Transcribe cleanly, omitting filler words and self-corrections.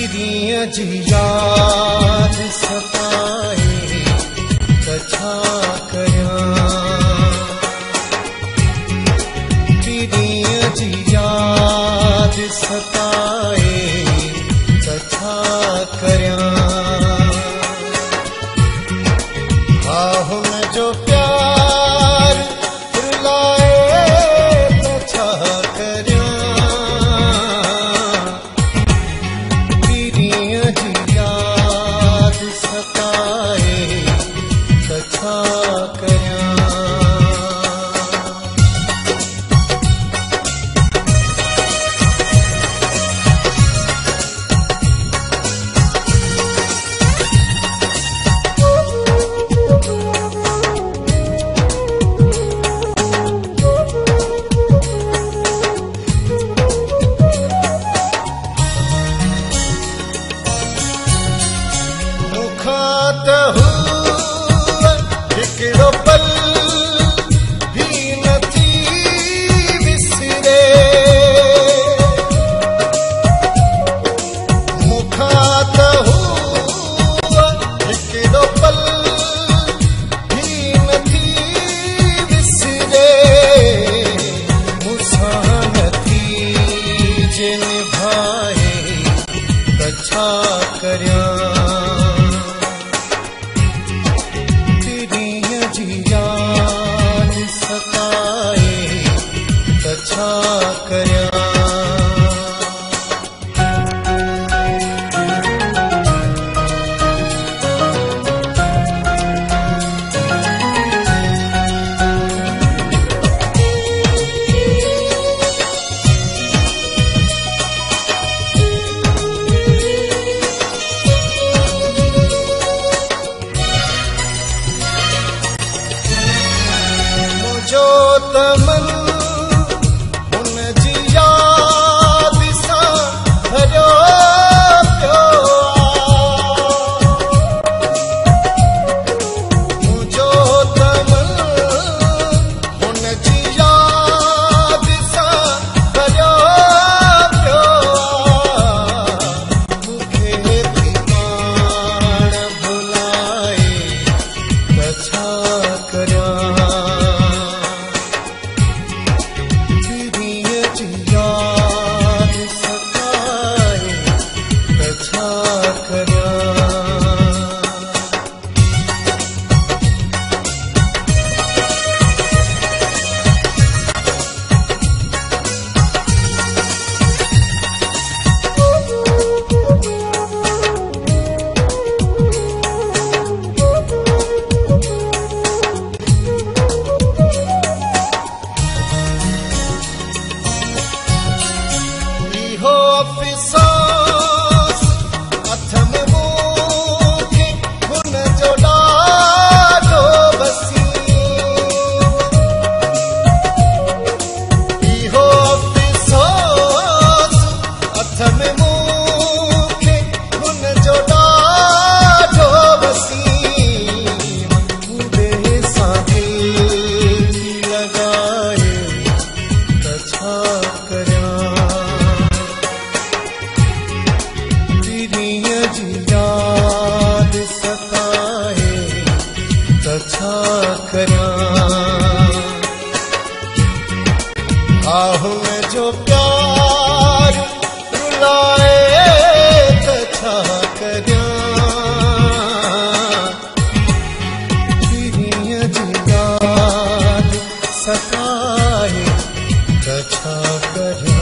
जी याद सताए कछा कयां जी याद सताए कछा कयां आहो में जो प्यार रुलाए कछा कयां जी याद सताए कछा कयां हिकिड़ो पल भी नथी विसरे मूंखां त हिकिड़ो पल भी नथी विसरे मूंसां नथी जे निभाए त छा करियां याद सताए कछा कयां जो तमन हुन जी याद सां भरियो पियो मुंहिंजो तमन हुन जी याद सां भरियो पियो मूंखे बि पाण भुलाए कछा करियां याद सताए कछा कयां अफ़सोस अथम मूंखे हुन जो ॾाढो वसी इहो अफ़सोस अथम मूंखे हुन जो ॾाढो वसी ॿुधे सां दिल लॻाए कछा करियां जी याद सताए कछा कयां आहो में जो प्यार रुलाए कछा कयां जी याद सताए कछा कयां।